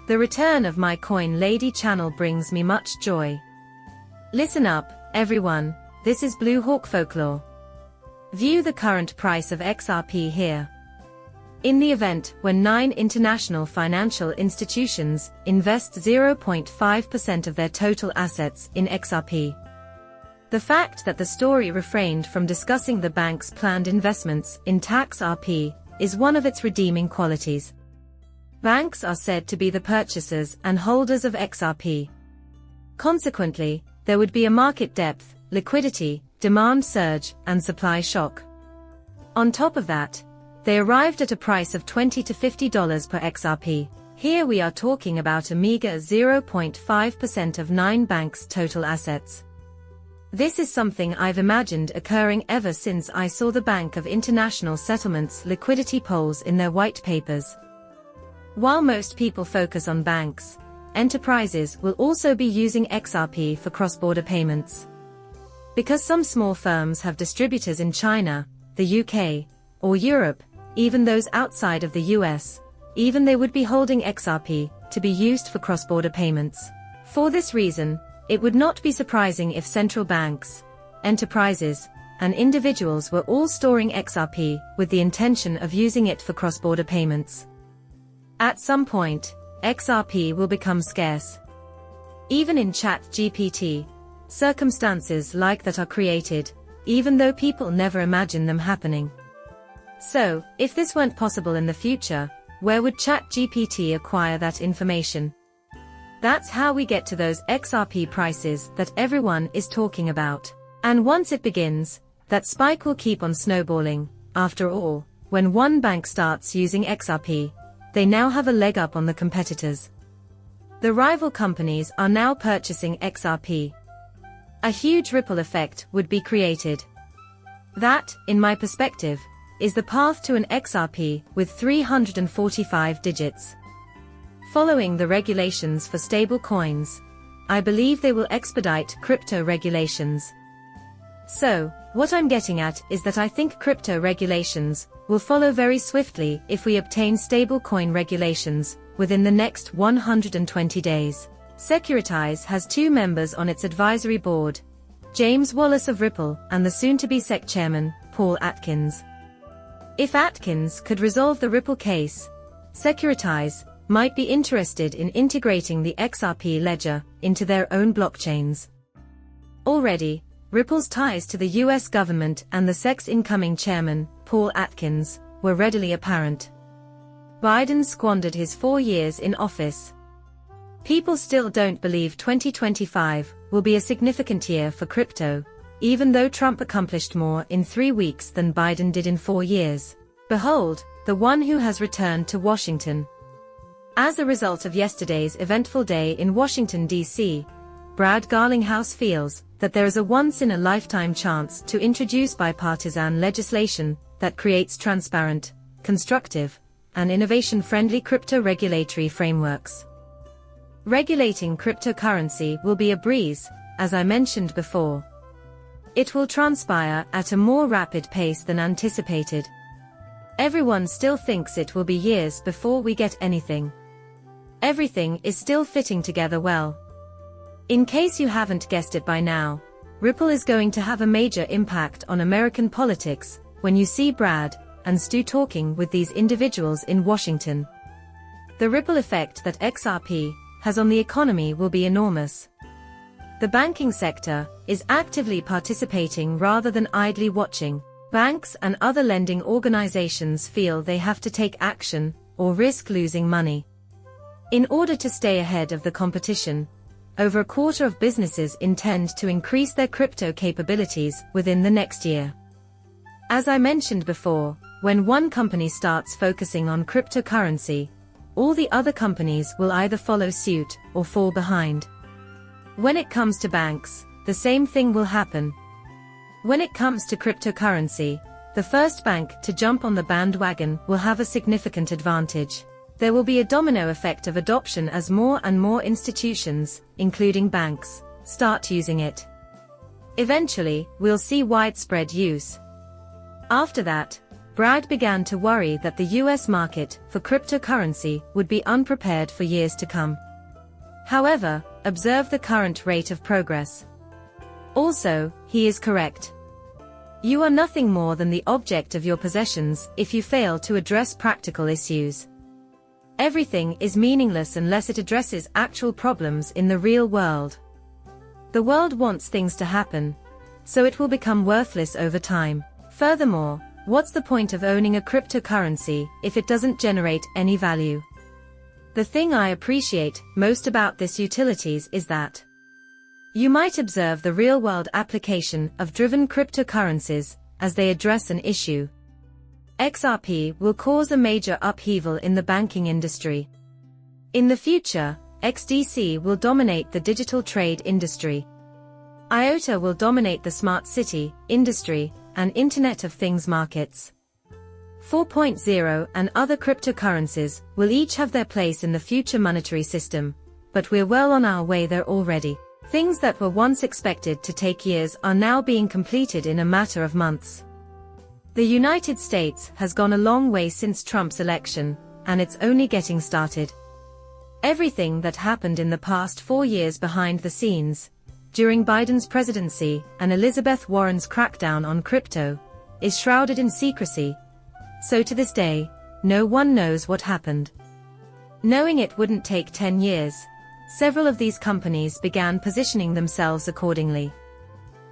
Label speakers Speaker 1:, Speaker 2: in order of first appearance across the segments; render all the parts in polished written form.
Speaker 1: The return of my Coin Lady channel brings me much joy. Listen up, everyone, this is Blue Hawk Folklore. View the current price of XRP here. In the event when 9 international financial institutions invest 0.5% of their total assets in XRP. The fact that the story refrained from discussing the bank's planned investments in tax RP is one of its redeeming qualities. Banks are said to be the purchasers and holders of XRP. Consequently, there would be a market depth, liquidity, demand surge, and supply shock. On top of that, they arrived at a price of $20 to $50 per XRP. Here we are talking about a meager 0.5% of 9 banks' total assets. This is something I've imagined occurring ever since I saw the Bank of International Settlements liquidity polls in their white papers. While most people focus on banks, enterprises will also be using XRP for cross-border payments. Because some small firms have distributors in China, the UK, or Europe, even those outside of the US, even they would be holding XRP to be used for cross-border payments. For this reason, it would not be surprising if central banks, enterprises, and individuals were all storing XRP with the intention of using it for cross-border payments. At some point, XRP will become scarce. Even in ChatGPT, circumstances like that are created, even though people never imagine them happening. So, if this weren't possible in the future, where would ChatGPT acquire that information? That's how we get to those XRP prices that everyone is talking about. And once it begins, that spike will keep on snowballing. After all, when one bank starts using XRP, they now have a leg up on the competitors. The rival companies are now purchasing XRP. A huge ripple effect would be created. That, in my perspective, is the path to an XRP with 345 digits. Following the regulations for stable coins, I believe they will expedite crypto regulations. So, what I'm getting at is that I think crypto regulations will follow very swiftly if we obtain stablecoin regulations within the next 120 days. Securitize has 2 members on its advisory board, James Wallace of Ripple and the soon-to-be SEC chairman, Paul Atkins. If Atkins could resolve the Ripple case, Securitize might be interested in integrating the XRP ledger into their own blockchains. Already, Ripple's ties to the US government and the SEC's incoming chairman, Paul Atkins, were readily apparent. Biden squandered his 4 years in office. People still don't believe 2025 will be a significant year for crypto, even though Trump accomplished more in 3 weeks than Biden did in 4 years. Behold, the one who has returned to Washington. As a result of yesterday's eventful day in Washington, D.C., Brad Garlinghouse feels that there is a once-in-a-lifetime chance to introduce bipartisan legislation that creates transparent, constructive, and innovation-friendly crypto regulatory frameworks. Regulating cryptocurrency will be a breeze, as I mentioned before. It will transpire at a more rapid pace than anticipated. Everyone still thinks it will be years before we get anything. Everything is still fitting together well. In case you haven't guessed it by now, Ripple is going to have a major impact on American politics when you see Brad and Stu talking with these individuals in Washington. The ripple effect that XRP has on the economy will be enormous. The banking sector is actively participating rather than idly watching. Banks and other lending organizations feel they have to take action or risk losing money. In order to stay ahead of the competition, over a quarter of businesses intend to increase their crypto capabilities within the next year. As I mentioned before, when one company starts focusing on cryptocurrency, all the other companies will either follow suit or fall behind. When it comes to banks, the same thing will happen. When it comes to cryptocurrency, the first bank to jump on the bandwagon will have a significant advantage. There will be a domino effect of adoption as more and more institutions, including banks, start using it. Eventually, we'll see widespread use. After that, Brad began to worry that the US market for cryptocurrency would be unprepared for years to come. However, observe the current rate of progress. Also, he is correct. You are nothing more than the object of your possessions if you fail to address practical issues. Everything is meaningless unless it addresses actual problems in the real world. The world wants things to happen, so it will become worthless over time. Furthermore, what's the point of owning a cryptocurrency if it doesn't generate any value? The thing I appreciate most about this utilities is that you might observe the real-world application of driven cryptocurrencies as they address an issue. XRP will cause a major upheaval in the banking industry. In the future, XDC will dominate the digital trade industry. IOTA will dominate the smart city industry and Internet of Things markets. 4.0 and other cryptocurrencies will each have their place in the future monetary system, but we're well on our way there already. Things that were once expected to take years are now being completed in a matter of months. The United States has gone a long way since Trump's election, and it's only getting started. Everything that happened in the past 4 years behind the scenes, during Biden's presidency and Elizabeth Warren's crackdown on crypto, is shrouded in secrecy. So to this day, no one knows what happened. Knowing it wouldn't take 10 years, several of these companies began positioning themselves accordingly.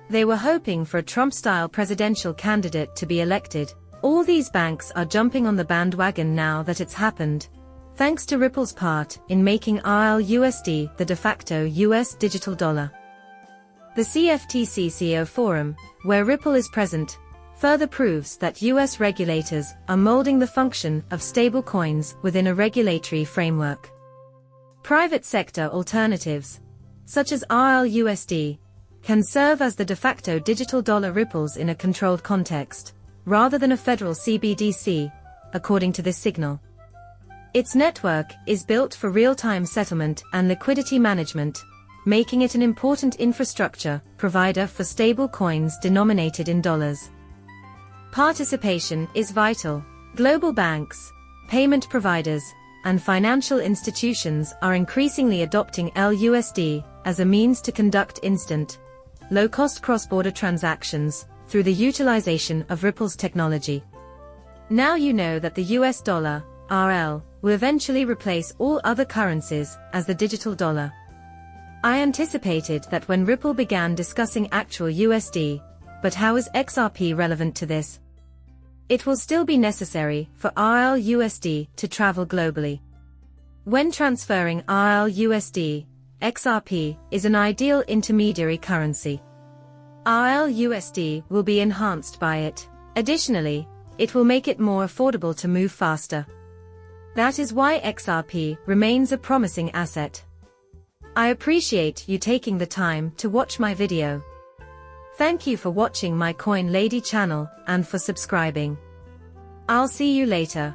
Speaker 1: They were hoping for a Trump-style presidential candidate to be elected. All these banks are jumping on the bandwagon now that it's happened, thanks to Ripple's part in making RLUSD the de facto US digital dollar. The CFTC CEO Forum, where Ripple is present, further proves that US regulators are molding the function of stablecoins within a regulatory framework. Private sector alternatives, such as RLUSD, can serve as the de facto digital dollar ripples in a controlled context, rather than a federal CBDC, according to this signal. Its network is built for real-time settlement and liquidity management, making it an important infrastructure provider for stable coins denominated in dollars. Participation is vital. Global banks, payment providers, and financial institutions are increasingly adopting LUSD as a means to conduct instant, low-cost cross-border transactions through the utilization of Ripple's technology. Now you know that the US dollar, RL, will eventually replace all other currencies as the digital dollar. I anticipated that when Ripple began discussing actual USD, but how is XRP relevant to this? It will still be necessary for RLUSD to travel globally. When transferring RLUSD, XRP is an ideal intermediary currency. RLUSD will be enhanced by it. Additionally, it will make it more affordable to move faster. That is why XRP remains a promising asset. I appreciate you taking the time to watch my video. Thank you for watching my Coin Lady channel and for subscribing. I'll see you later.